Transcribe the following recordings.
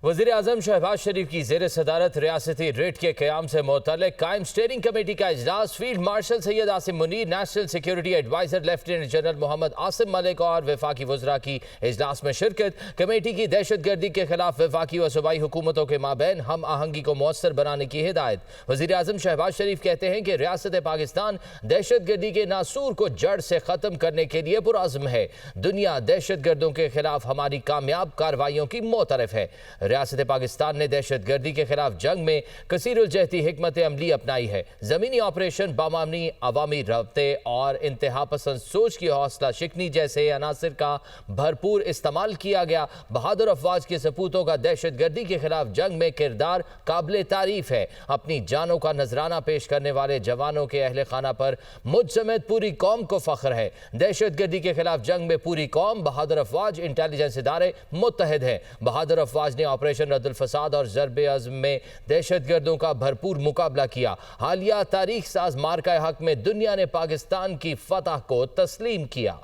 वज़ीर आज़म शहबाज शरीफ की ज़ेर सदारत रियासती रेट के क़याम से मुतल्लिक़ कायम स्टीयरिंग कमेटी का इजलास field marshal Syed Asim Munir, national security adviser lieutenant general Mohammad Asim Malik और वफाकी वज़रा की इजलास में शिरकत। कमेटी की दहशत गर्दी के खिलाफ वफाकी व सूबाई हुकूमतों के माबैन हम आहंगी को मौसर बनाने की हिदायत। वज़ीर आज़म शहबाज शरीफ कहते हैं कि रियासत पाकिस्तान दहशत गर्दी के नासूर को जड़ से ख़त्म करने के लिए पुरअज़्म है। दुनिया दहशत गर्दों के खिलाफ हमारी कामयाब कार्रवाइयों की मोतरफ है। रियासत पाकिस्तान ने दहशत गर्दी के खिलाफ जंग में कसीरुल-जहती हिकमत अमली अपनाई है। ज़मीनी ऑपरेशन, बामानी अवामी रब्ते और इंतहा पसंद सोच की हौसला शिकनी जैसे अनासर का भरपूर इस्तेमाल किया गया। बहादुर अफवाज के सपूतों का दहशत गर्दी के खिलाफ जंग में किरदार काबिल तारीफ है। अपनी जानों का नजराना पेश करने वाले जवानों के अहले खाना पर मुझ समेत पूरी कौम को फख्र है। दहशत गर्दी के खिलाफ जंग में पूरी कौम, बहादुर अफवाज, इंटेलिजेंस इदारे मुत्तहिद हैं। बहादुर अफवाज ने ऑपरेशन रद्दुल फसाद और ज़रबे अज़्म में दहशत गर्दों का भरपूर मुकाबला किया। हालिया तारीख साज मार्का हक में दुनिया ने पाकिस्तान की फतह को तस्लीम किया।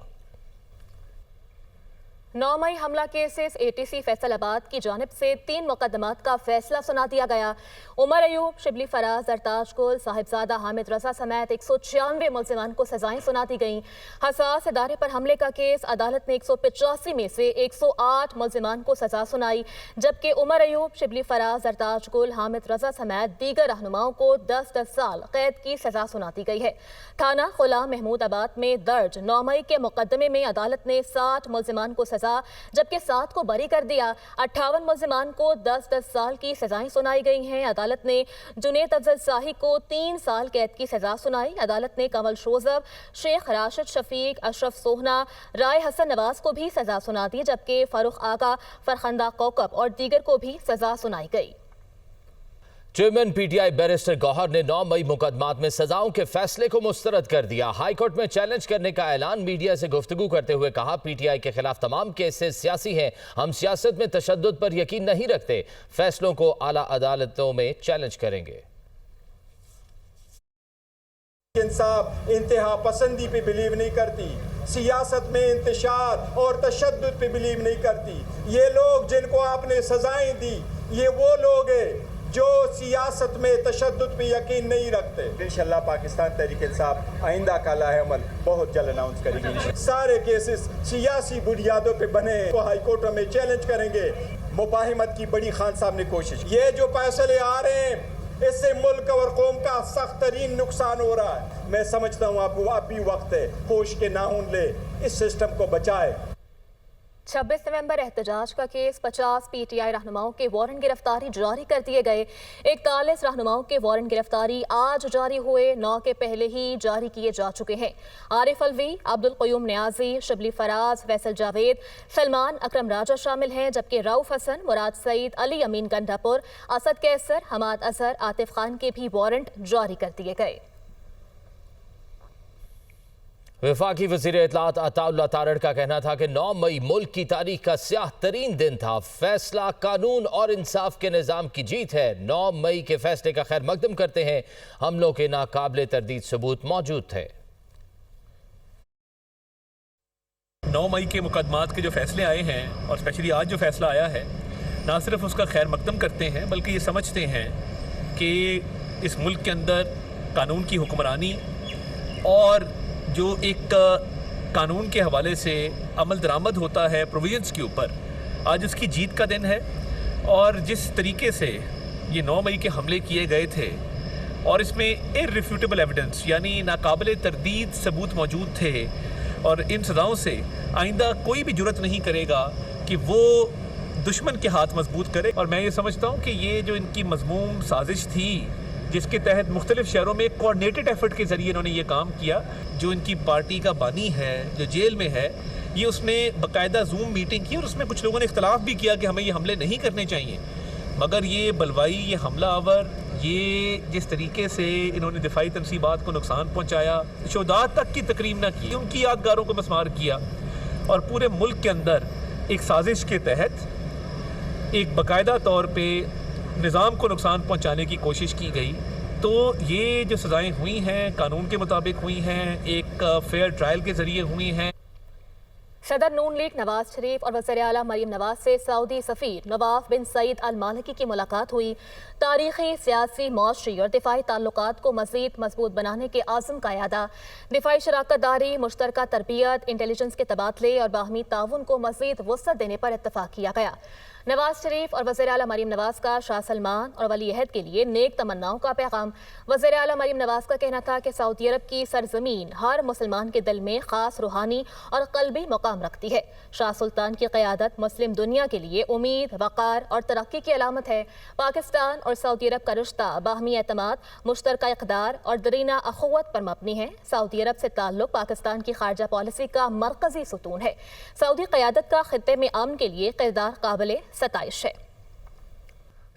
9 मई हमला केसेस ATC फैसलाबाद की जानिब से 3 मुकदमात का फैसला सुना दिया गया। उमर अयूब, शिबली फराज, जरताज गुल, साहिबजादा हामिद रजा समेत 196 मुल्ज़िमान को सजाएं सुना दी गईं। हसास इदारे पर हमले का केस अदालत ने 185 में से 108 मुल्ज़िमान को सजा सुनाई, जबकि उमर अयूब, शिबली फराज, जरताज गुल, हामिद रजा समेत दीगर रहनुमाओं को 10-10 साल कैद की सजा सुना दी गई है। थाना गुलाम महमूदाबाद में दर्ज 9 मई के मुकदमे में अदालत ने 60 मुल्ज़िमान को जबकि 7 को बरी कर दिया। 58 मुल्ज़िमान को 10-10 साल की सजाएं सुनाई गई हैं। अदालत ने जुनेद अफजल शाही को 3 साल कैद की सजा सुनाई। अदालत ने कंवल शोजब, शेख राशिद शफीक, अशरफ सोहना, राय हसन नवाज को भी सजा सुना दी, जबकि फरुख आगा, फरखंदा कौकब और दीगर को भी सजा सुनाई गई। चेयरमैन PTI बैरिस्टर गौहर ने 9 मई मुकदमात में सजाओं के फैसले को मुस्तरद कर दिया। हाई कोर्ट में चैलेंज करने का ऐलान। मीडिया से गुफ्तगू करते हुए कहा, PTI के खिलाफ तमाम केसेस सियासी हैं। हम सियासत में तशद्दुद पर यकीन नहीं रखते। फैसलों को आला अदालतों में चैलेंज करेंगे। इंसाफ इंतहा पसंदी पे बिलीव नहीं करती, सियासत में इंतशार और तशद्दुद पे बिलीव नहीं करती। ये लोग जिनको आपने सजाएं दी, ये वो लोग हैं जो सियासत में तशद्दुद पे यकीन नहीं रखते। इंशाल्लाह पाकिस्तान तहरीक इंसाफ आइंदा का लाहेअमल बहुत जल्द अनाउंस करेगी। सारे केसेस सियासी बुनियादों पे बने तो हाई कोर्ट में चैलेंज करेंगे। मुफाहिमत की बड़ी खान साहब ने कोशिश, ये जो फैसले आ रहे हैं इससे मुल्क और कौम का सख्त तरीन नुकसान हो रहा है। मैं समझता हूँ आपको अब भी वक्त है, होश के नाखून ले, इस सिस्टम को बचाए। 26 नवंबर एहतजाज का केस 50 PTI रहनुमाओं के वारंट गिरफ्तारी जारी कर दिए गए। 41 रहनुमाओं के वारंट गिरफ्तारी आज जारी हुए, 9 के पहले ही जारी किए जा चुके हैं। आरिफ अलवी, अब्दुल क़य्यूम नियाजी, शिबली फराज, फैसल जावेद, सलमान अकरम राजा शामिल हैं, जबकि रऊफ हसन, मुराद सईद, अली अमीन गंडापुर, असद कैसर, हमाद अजहर, आतिफ खान के भी वारंट जारी कर दिए गए। वफाकी वज़ीर इत्तलात अताउल्लाह तारड़ का कहना था कि 9 मई मुल्क की तारीख का स्याह तरीन दिन था। फैसला कानून और इंसाफ के निज़ाम की जीत है। 9 मई के फैसले का खैर मकदम करते हैं। हमलों के नाकाबिले तरदीद सबूत मौजूद थे। 9 मई के मुकदमात के जो फैसले आए हैं और स्पेशली आज जो फैसला आया है, ना सिर्फ उसका खैर मकदम करते हैं बल्कि ये समझते हैं कि इस मुल्क के अंदर कानून की हुक्मरानी और जो एक कानून के हवाले से अमल दरामद होता है प्रोविजंस के ऊपर, आज उसकी जीत का दिन है। और जिस तरीके से ये 9 मई के हमले किए गए थे और इसमें इररिफ्यूटेबल एविडेंस यानी नाकाबिले तरदीद सबूत मौजूद थे, और इन सज़ाओं से आइंदा कोई भी जुर्रत नहीं करेगा कि वो दुश्मन के हाथ मजबूत करे। और मैं ये समझता हूँ कि ये जो इनकी मज़मूम साजिश थी, जिसके तहत मुख्तलिफ शहरों में कोऑर्डिनेटेड एफर्ट के ज़रिए इन्होंने ये काम किया, जो इनकी पार्टी का बानी है जो जेल में है, ये उसने बाकायदा जूम मीटिंग की और उसमें कुछ लोगों ने इख्तलाफ भी किया कि हमें ये हमले नहीं करने चाहिए। मगर ये बलवाई, ये हमला आवर, ये जिस तरीके से इन्होंने दिफाई तनसीबात को नुकसान पहुँचाया, शोदात तक की तकरीम न की, उनकी यादगारों को मस्मार किया और पूरे मुल्क के अंदर एक साजिश के तहत एक बाकायदा तौर पर निज़ाम को नुकसान पहुंचाने की कोशिश की गई। तो ये जो सज़ाएं हुई हैं कानून के मुताबिक हुई हैं, एक फेयर ट्रायल के ज़रिए हुई हैं। सदर नून लीग नवाज शरीफ और वज़ीर आला मरीम नवाज से सऊदी सफ़ीर नवाफ बिन सईद अल मालिकी की मुलाकात हुई। तारीखी, सियासी, मौशरी और दिफाई ताल्लुकात को मज़ीद मजबूत बनाने के आज़म का यादा। दिफाई शराकत दारी, मुश्तरका तरबियत, इंटेलिजेंस के तबादले और बाहमी ताउन को मज़ीद वसअत देने पर इत्तफाक किया गया। नवाज शरीफ और वज़ीर आला मरीम नवाज का शाह सलमान और वली अहद के लिए नेक तमन्नाओं का पैगाम। वज़ीर आला मरीम नवाज का कहना था कि सऊदी अरब की सरजमीन हर मुसलमान के दिल में ख़ास रूहानी और क़ल्बी मकाम रखती है। शाह सुल्तान की क़यादत मुस्लिम दुनिया के लिए उम्मीद, वक़ार और तरक्की की अलामत है। पाकिस्तान और सऊदी अरब का रिश्ता बाहमी एतमाद, मुश्तरका इक़दार और दरीना अख़ुवत पर मबनी है। सऊदी अरब से ताल्लुक़ पाकिस्तान की ख़ारजा पॉलिसी का मरकज़ी सुतून है। सऊदी क़यादत का ख़ित्ते में अमन के लिए किरदार काबिल सताइश है।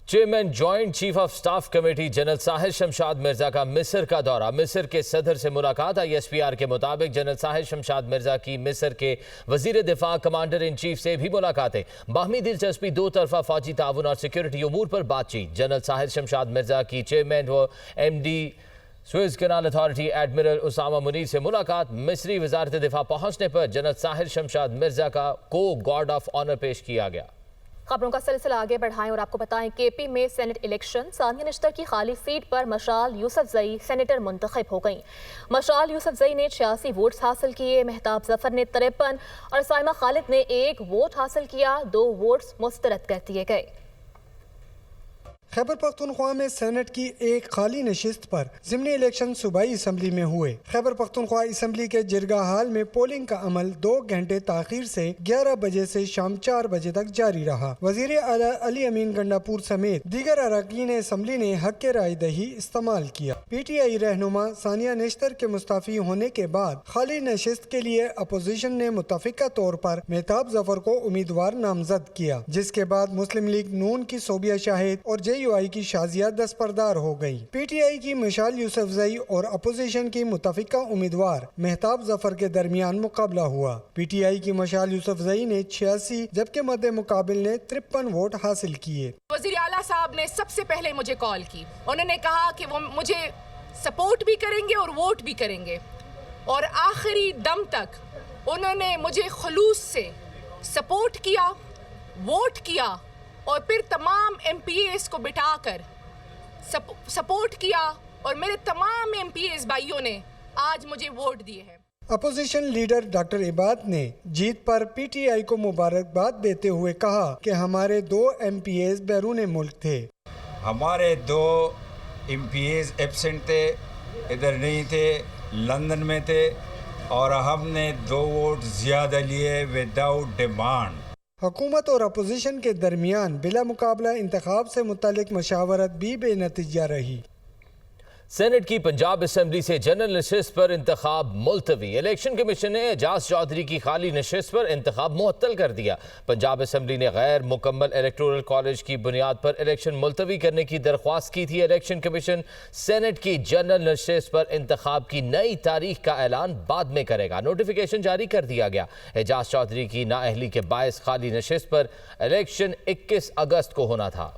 Chairman joint chief of staff committee general Sahir Shamshad Mirza का मिस्र का दौरा। मिस्र के सदर से मुलाकात। ISPR के मुताबिक जनरल साहिर शमशाद मिर्जा की मिस्र के वजीर दिफा कमांडर इन चीफ से भी मुलाकातें। बाहमी दिलचस्पी, दो तरफा फौजी ताउन और सिक्योरिटी उमूर पर बातचीत। जनरल साहिर शमशाद मिर्जा की चेयरमैन व MD Suez canal authority admiral Usama Munir से मुलाकात। मिस्री वजारत दिफा पहुंचने पर जनरल साहिर शमशाद मिर्जा को गार्ड ऑफ ऑनर पेश किया गया। खबरों का सिलसिला आगे बढ़ाएं और आपको बताएं KP में सेनेट इलेक्शन। सानिया निश्तर की खाली सीट पर मशाल यूसुफजई सेनेटर मुंतखब हो गई। मशाल यूसुफजई ने 86 वोट्स हासिल किए। मेहताब जफर ने 53 और साइमा खालिद ने 1 वोट हासिल किया। 2 वोट्स मुस्तरद कर दिए गए। खैबर पख्तूनख्वा में सेनेट की एक खाली नशिस्त पर ज़िमनी इलेक्शन सूबाई असम्बली में हुए। खैबर पख्तूनख्वा असम्बली के जिरगा हाल में पोलिंग का अमल 2 घंटे ताखीर से 11 बजे से शाम 4 बजे तक जारी रहा। वज़ीर आला अली अमीन गंडापुर समेत दीगर अरकान असम्बली ने हक के राय दही इस्तेमाल किया। PTI रहनुमा सानिया निश्तर के मुस्ताफी होने के बाद खाली नशिस्त के लिए अपोजिशन ने मुतफिका तौर पर मेहताब जफर को उम्मीदवार नामजद किया, जिसके बाद मुस्लिम लीग नून की सोबिया शाहिद और JUI की शाजिया दस्तबरदार हो गई। PTI की मशाल यूसुफजई और अपोजिशन की मुतफिका उम्मीदवार मेहताब जफर के दरमियान मुकाबला हुआ। PTI की मशाल यूसुफजई ने 86 जबकि मद्दे मुकाबिल ने 53 वोट हासिल किए। वज़ीर आला साहब ने सबसे पहले मुझे कॉल की। उन्होंने कहा कि वो मुझे सपोर्ट भी करेंगे और वोट भी करेंगे, और आखिरी दम तक उन्होंने मुझे खुलूस से सपोर्ट किया, वोट किया, और फिर तमाम MPAs को बिठाकर सपोर्ट किया, और मेरे तमाम MPAs भाइयों ने आज मुझे वोट दिए हैं। अपोजिशन लीडर डॉक्टर इबाद ने जीत पर PTI को मुबारकबाद देते हुए कहा कि हमारे 2 MPAs बैरून मुल्क थे। हमारे 2 MPAs एब्सेंट थे, इधर नहीं थे, लंदन में थे, और हमने 2 वोट ज़्यादा लिए विदाउट डिमांड। हुकूमत और अपोजिशन के दरमियान बिला मुकाबला इंतखाब से मुतालिक मशावरत भी बेनतीजा रही। सेनेट की पंजाब असम्बली से जनरल नशिस्त पर इंतखाब मुलतवी। इलेक्शन कमीशन ने एजाज चौधरी की खाली नशिस्त पर इंतखाब मुअत्तल कर दिया। पंजाब असम्बली ने गैर मुकम्मल इलेक्टोरल कॉलेज की बुनियाद पर इलेक्शन मुलतवी करने की दरख्वास्त की थी। इलेक्शन कमीशन सेनेट की जनरल नशिस्त पर इंतखाब की नई तारीख का ऐलान बाद में करेगा। नोटिफिकेशन जारी कर दिया गया। एजाज चौधरी की नाअहली के बायस खाली नशिस्त पर इलेक्शन 21 अगस्त को होना था।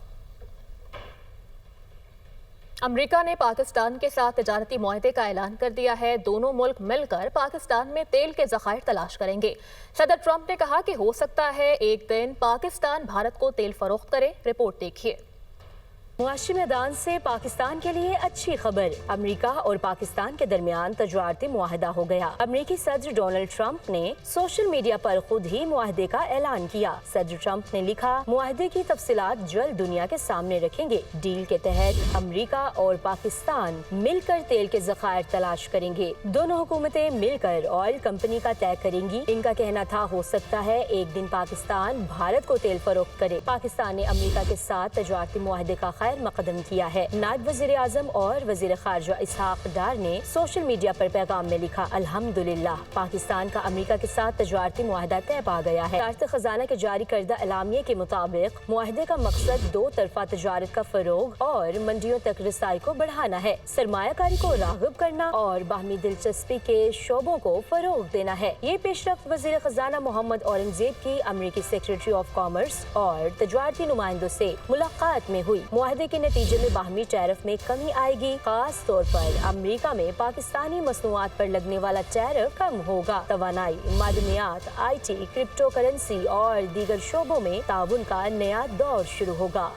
अमेरिका ने पाकिस्तान के साथ तजारती मुआहदे का ऐलान कर दिया है। दोनों मुल्क मिलकर पाकिस्तान में तेल के ज़खायर तलाश करेंगे। सदर ट्रंप ने कहा कि हो सकता है एक दिन पाकिस्तान भारत को तेल फरोख्त करे। रिपोर्ट देखिए। मुआशी मैदान से पाकिस्तान के लिए अच्छी खबर। अमेरिका और पाकिस्तान के दरमियान तजारती मुआहदा हो गया। अमेरिकी सदर डोनाल्ड ट्रंप ने सोशल मीडिया पर खुद ही मुआहदे का ऐलान किया। सदर ट्रंप ने लिखा, मुआहदे की तफसीलात जल्द दुनिया के सामने रखेंगे। डील के तहत अमेरिका और पाकिस्तान मिलकर तेल के ज़खायर तलाश करेंगे। दोनों हुकूमतें मिलकर ऑयल कंपनी का तय करेंगी। इनका कहना था हो सकता है एक दिन पाकिस्तान भारत को तेल फरोख्त करे। पाकिस्तान ने अमेरिका के साथ तजारती मुआहदे का मकदम किया है। नायब वज़ीर आज़म और वज़ीर ख़ारजा इसहाक डार ने सोशल मीडिया पर पैगाम में लिखा, अल्हम्दुलिल्लाह पाकिस्तान का अमेरिका के साथ तजारती मुआहदा तय पा गया है। वज़ारत ख़ज़ाना के जारी करदा एलामिये के मुताबिक मुआहदे का मकसद 2 तरफा तजारत का फरोग और मंडियों तक रसाई को बढ़ाना है, सरमायाकारी को राग़िब करना और बाहमी दिलचस्पी के शोबों को फरोग देना है। ये पेशरफ्त वज़ीर ख़ज़ाना मोहम्मद औरंगज़ेब की अमेरिकी सेक्रेटरी ऑफ कॉमर्स और तजारती नुमाइंदों से मुलाकात में हुई। معاہدے کے نتیجے میں باہمی ٹیرف میں کمی آئے گی. خاص طور پر امریکہ میں پاکستانی مصنوعات پر لگنے والا ٹیرف کم ہوگا. توانائی، معدنیات، آئی ٹی، کرپٹو کرنسی اور دیگر شعبوں میں تعاون کا نیا دور شروع ہوگا.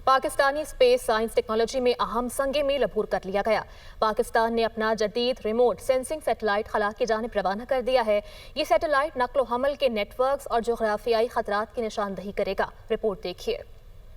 پاکستانی اسپیس سائنس ٹیکنالوجی میں اہم سنگ میل عبور کر لیا گیا. پاکستان نے اپنا جدید ریموٹ سینسنگ سیٹلائٹ خلا کی جانب روانہ کر دیا ہے. یہ سیٹلائٹ نقل و حمل کے نیٹ ورکس اور جغرافیائی خطرات کی نشاندہی کرے گا. رپورٹ دیکھیے.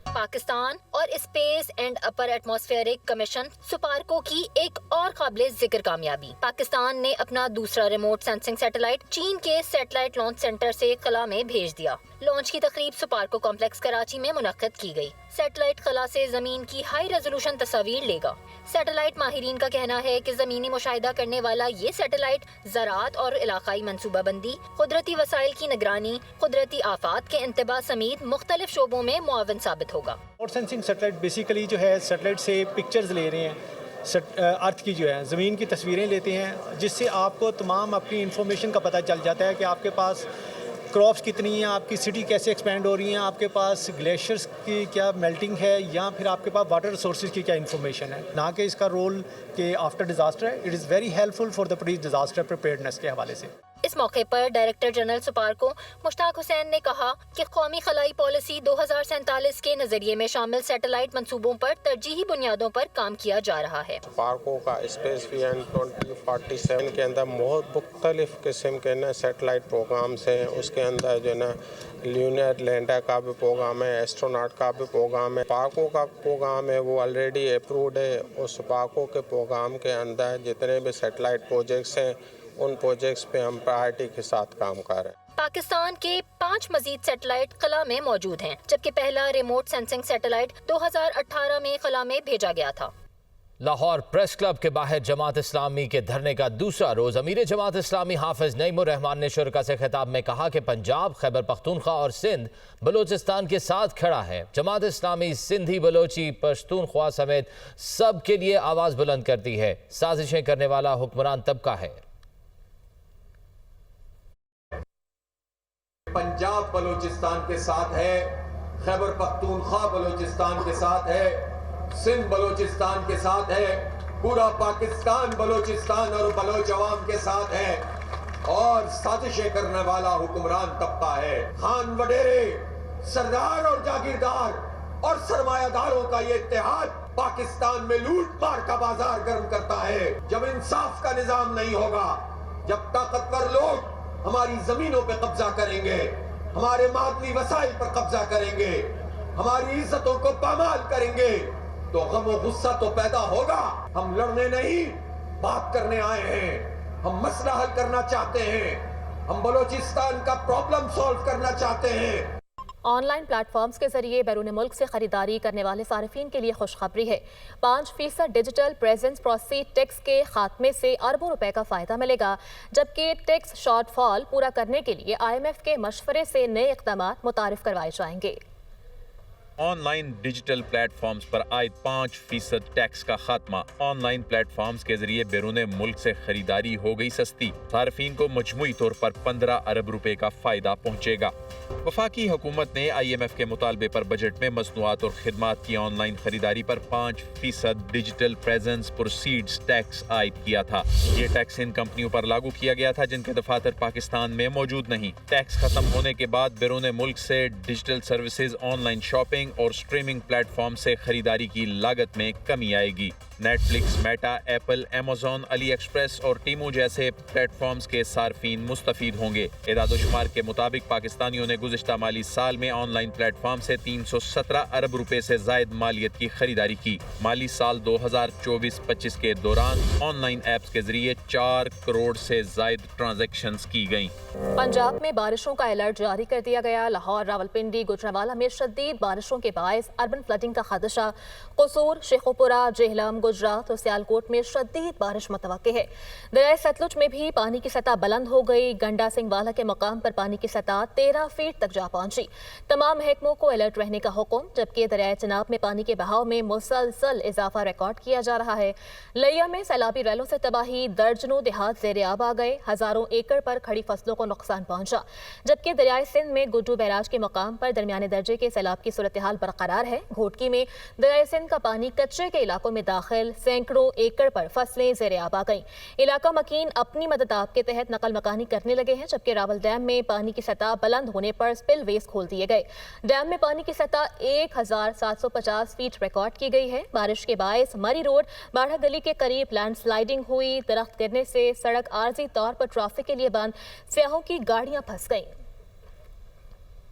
پاکستان اور space and upper atmospheric commission SUPARCO کی ایک اور قابل ذکر کامیابی. پاکستان نے اپنا دوسرا ریموٹ سینسنگ سیٹلائٹ چین کے سیٹلائٹ لانچ سینٹر سے خلا میں بھیج دیا. لانچ کی تقریب سپارکو کمپلیکس کراچی میں منعقد کی گئی. سیٹلائٹ خلا سے زمین کی ہائی ریزولوشن تصاویر لے گا. سیٹلائٹ ماہرین کا کہنا ہے کہ زمینی مشاہدہ کرنے والا یہ سیٹلائٹ زراعت اور علاقائی منصوبہ بندی، قدرتی وسائل کی نگرانی، قدرتی آفات کے انتباہ سمیت مختلف شعبوں میں معاون ثابت ہوگا. اور سینسنگ سیٹلائٹ بیسیکلی جو ہے سیٹلائٹ سے پکچرز لے رہے ہیں، ارتھ کی جو ہے زمین کی تصویریں لیتے ہیں، جس سے آپ کو تمام اپنی انفارمیشن کا پتہ چل جاتا ہے کہ آپ کے پاس کراپس کتنی ہیں، آپ کی سٹی کیسے ایکسپینڈ ہو رہی ہیں، آپ کے پاس گلیشیئرس کی کیا میلٹنگ ہے، یا پھر آپ کے پاس واٹر ریسورسز کی کیا انفارمیشن ہے. نہ کہ اس کا رول کہ آفٹر ڈیزاسٹر ہے. It is very helpful for the police disaster preparedness کے حوالے سے. اس موقع پر ڈائریکٹر جنرل سپارکو مشتاق حسین نے کہا کہ قومی خلائی پالیسی 2047 کے نظریے میں شامل سیٹلائٹ منصوبوں پر ترجیحی بنیادوں پر کام کیا جا رہا ہے. سپارکو کا اسپیس ویژن 2047 کے اندر بہت مختلف قسم کے سیٹلائٹ پروگرامس ہیں. اس کے اندر جو نا لیونر لینڈر کا بھی پروگرام ہے، ایسٹروناٹ کا بھی پروگرام ہے. سپارکو کا پروگرام ہے وہ آلریڈی اپروڈ ہے. اور سپارکو کے پروگرام کے اندر جتنے بھی سیٹلائٹ پروجیکٹس ہیں ان پروجیکٹس پہ ہم پرائرٹی کے ساتھ کام کر رہے ہیں. پاکستان کے 5 مزید سیٹلائٹ خلا میں موجود ہیں، جبکہ پہلا ریموٹ سینسنگ سیٹلائٹ 2018 میں خلا میں بھیجا گیا تھا. لاہور پریس کلب کے باہر جماعت اسلامی کے دھرنے کا دوسرا روز. امیر جماعت اسلامی حافظ نعیم الرحمان نے شرکا سے خطاب میں کہا کہ پنجاب، خیبر پختونخوا اور سندھ بلوچستان کے ساتھ کھڑا ہے. جماعت اسلامی سندھی، بلوچی، پشتونخوا سمیت سب کے لیے آواز بلند کرتی ہے. سازشیں کرنے والا حکمران طبقہ ہے. پنجاب بلوچستان کے ساتھ ہے، خیبر پختونخوا بلوچستان کے ساتھ ہے، سندھ بلوچستان کے ساتھ ہے، پورا پاکستان بلوچستان اور بلوچ عوام کے ساتھ ہے. اور سازشیں کرنے والا حکمران طبقہ ہے. خان وڈیرے، سردار اور جاگیردار اور سرمایہ داروں کا یہ اتحاد پاکستان میں لوٹ مار کا بازار گرم کرتا ہے. جب انصاف کا نظام نہیں ہوگا، جب طاقتور لوگ ہماری زمینوں پہ قبضہ کریں گے، ہمارے معدنی وسائل پر قبضہ کریں گے، ہماری عزتوں کو پامال کریں گے، تو غم و غصہ تو پیدا ہوگا. ہم لڑنے نہیں، بات کرنے آئے ہیں. ہم مسئلہ حل کرنا چاہتے ہیں. ہم بلوچستان کا پرابلم سولو کرنا چاہتے ہیں. آن لائن پلیٹ فارمز کے ذریعے بیرون ملک سے خریداری کرنے والے صارفین کے لیے خوشخبری ہے. 5% ڈیجیٹل پریزنس پروسیڈ ٹیکس کے خاتمے سے اربوں روپے کا فائدہ ملے گا، جبکہ ٹیکس شارٹ فال پورا کرنے کے لیے IMF کے مشورے سے نئے اقدامات متعارف کروائے جائیں گے. Online digital platforms پر عائد 5% ٹیکس کا خاتمہ. آن لائن پلیٹ فارمز کے ذریعے بیرون ملک سے خریداری ہو گئی سستی. صارفین کو مجموعی طور پر 15 ارب روپے کا فائدہ پہنچے گا. وفاقی حکومت نے IMF کے مطالبے پر بجٹ میں مصنوعات اور خدمات کی آن لائن خریداری پر 5% ڈیجیٹل پریزنس پروسیڈز ٹیکس عائد کیا تھا. یہ ٹیکس ان کمپنیوں پر لاگو کیا گیا تھا جن کے دفاتر پاکستان میں موجود نہیں. ٹیکس ختم ہونے کے بعد بیرون ملک سے digital services, online shopping اور سٹریمنگ پلیٹ فارم سے خریداری کی لاگت میں کمی آئے گی. Netflix, Meta, Apple, Amazon, AliExpress اور ٹیمو جیسے پلیٹ فارمز کے صارفین مستفید ہوں گے. اعداد و شمار کے مطابق پاکستانیوں نے گزشتہ مالی سال میں آن لائن پلیٹ فارم سے 317 ارب روپے سے زائد مالیت کی خریداری کی. مالی سال 2024-25 کے دوران آن لائن ایپس کے ذریعے 4 کروڑ سے زائد ٹرانزیکشنز کی گئیں. پنجاب میں بارشوں کا الرٹ جاری کر دیا گیا. لاہور، راولپنڈی، گوجرانوالہ میں شدید بارشوں کے باعث اربن فلڈنگ کا خدشہ. قصور، شیخوپورہ، جہلم، गुजरात और सियालकोट में शदीद बारिश मुतवक्के है। दरिया सतलुज में भी पानी की सतह बुलंद हो गई। गंडा सिंह वाला के मकाम पर पानी की सतह 13 फीट तक जा पहुंची। तमाम महकमों को अलर्ट रहने का हुक्म, जबकि दरिया चनाब में पानी के बहाव में मुसलसल इजाफा रिकॉर्ड किया जा रहा है। लिया में सैलाबी रैलों से तबाही, दर्जनों देहात ज़ेर-ए-आब आ गए। हजारों एकड़ पर खड़ी फसलों को नुकसान पहुंचा, जबकि दरियाए सिंध में गुड्डू बैराज के मकाम पर दरमियाने दर्जे के सैलाब की सूरत हाल बरकरार है। घोटकी में दरियाए सिंध का पानी कच्चे के इलाकों में दाखिल, सैकड़ों एकड़ पर फसलें ज़ेर-ए-आब आ गईं। इलाका मकीन अपनी मदद आप के तहत नकल मकानी करने लगे हैं, जबकि रावल डैम में पानी की सतह बुलंद होने पर स्पिल वेज खोल दिए गए। डैम में पानी की सतह 1750 फीट रिकॉर्ड की गई है। बारिश के बायस मरी रोड बाढ़ा गली के करीब लैंडस्लाइडिंग हुई। दरख्त गिरने से सड़क आर्जी तौर पर ट्रैफिक के लिए बंद, सियाहों की गाड़ियां फंस गईं।